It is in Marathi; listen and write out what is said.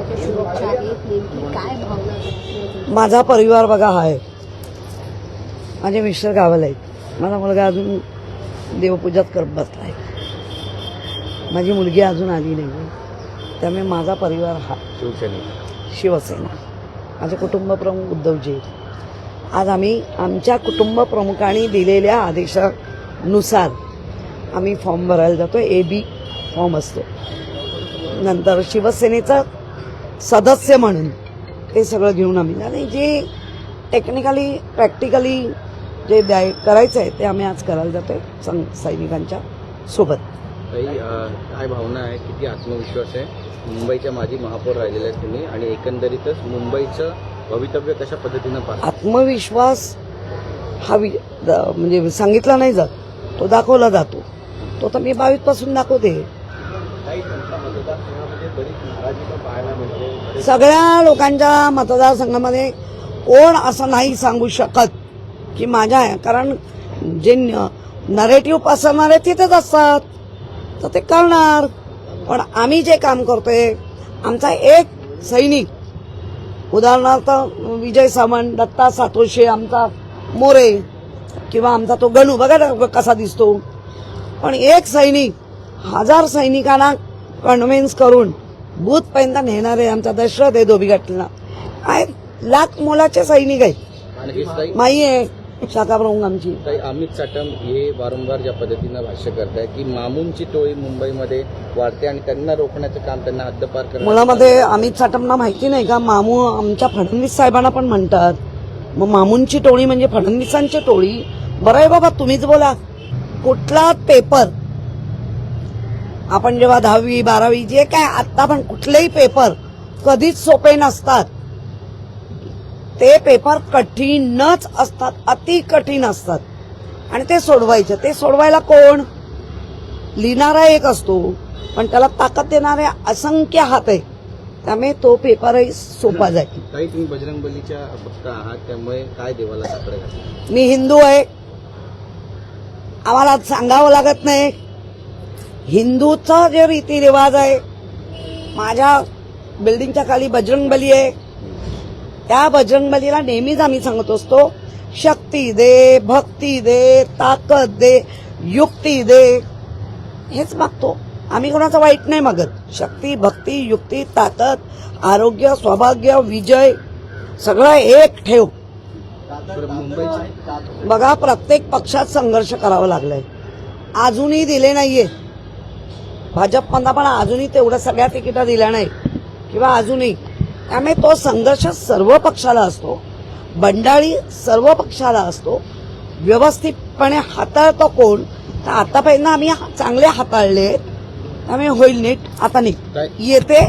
पक्षाच्या शुभेच्छा आहेत. नेमकी काय भावना आहेत? माझा परिवार बघा हा आहे. माझे मिस्टर गावाला आहेत. माझा मुलगा अजून देवपूजात करत बसलाय. माझी मुलगी अजून आली नाही. त्यामुळे माझा परिवार हा शिवसेना. माझे कुटुंब प्रमुख उद्धवजी आहेत. आज आम्ही आमच्या कुटुंब प्रमुखांनी दिलेल्या आदेशानुसार आम्ही फॉर्म भरायला जातो. AB फॉर्म असतो. नंतर शिवसेनेचं सदस्य म्हणून ते सगळं घेऊन आम्ही आणि जे टेक्निकली प्रॅक्टिकली जे करायचं आहे ते आम्ही आज करायला जातोय सैनिकांच्या सोबत. काय भावना आहे, किती आत्मविश्वास आहे? मुंबईच्या माजी महापौर राहिलेले आहेत तुम्ही आणि एकंदरीतच मुंबईचं भवितव्य कशा पद्धतीनं पाहता? आत्मविश्वास हा म्हणजे सांगितला नाही जात, तो दाखवला जातो. तो तर मी 22 पासून दाखवते. सगळ्या लोकांच्या मतदारसंघामध्ये कोण असं नाही सांगू शकत की माझ्या आहे, कारण जे नरेटिव्ह पसरणारे तिथेच असतात तर ते करणार. पण आम्ही जे काम करतोय, आमचा एक सैनिक, उदाहरणार्थ विजय सावंत, दत्ता सातोशे, आमचा मोरे किंवा आमचा तो गणू बघा कसा दिसतो. पण एक सैनिक 1000 सैनिकांना कन्व्हिन्स करून बूथपर्यंत नेणारे आमचा दशरथ आहे धोबीघाटला. काय लाख मोलाचे सैनिक आहेत. माई आहे शाखा प्रमुख आमची. अमित साटम हे वारंवार ज्या पद्धतीनं भाष्य करताय की मामूंची टोळी मुंबईमध्ये वाढते आणि त्यांना रोखण्याचं काम, त्यांना हद्दपार करणं. मुळामध्ये अमित साटमना माहिती नाही का, मामू आमच्या फडणवीस साहेबांना पण म्हणतात. मग मामूंची टोळी म्हणजे फडणवीसांची टोळी. बरं आहे बाबा, तुम्हीच बोला. कुठला पेपर आपण जेव्हा 10वी 12वी जे काय आता पण कुठलेही पेपर कधीच सोपे नसतात. ते पेपर कठीणच असतात, अति कठीण असतात आणि ते सोडवायचे. ते सोडवायला कोण? लिहिणारा एक असतो पण त्याला ताकद देणारे असंख्य हात आहे. त्यामुळे तो पेपरही सोपा जाईल. काही तुम्ही बजरंग बलीच्या भक्त आहात, त्यामुळे काय देवाला साकडं घातलं? मी हिंदू आहे, आम्हाला सांगावं लागत नाही. हिंदूचा जे रीतिरिवाज आहे, माझ्या बिल्डिंगच्या खाली बजरंगबली आहे. त्या बजरंगबलीला नेहमीच आम्ही सांगत असतो, शक्ती दे, भक्ती दे, ताकद दे, युक्ती दे. हेच मागतो आम्ही, कोणाचं वाईट नाही मागत. शक्ती, भक्ती, युक्ती, ताकद, आरोग्य, सौभाग्य, विजय सगळं एक ठेव. बघा, प्रत्येक पक्षात संघर्ष करावा लागलाय. अजूनही दिले नाहीये. भाजपमधला पण अजूनही तेवढ्या सगळ्या तिकिटा दिल्या नाही किंवा अजूनही. त्यामुळे तो संघर्ष सर्व पक्षाला असतो, बंडाळी सर्व पक्षाला असतो. व्यवस्थितपणे हाताळतो कोण? तर आतापर्यंत आम्ही चांगले हाताळले. त्यामुळे होईल नीट. आता नीट येते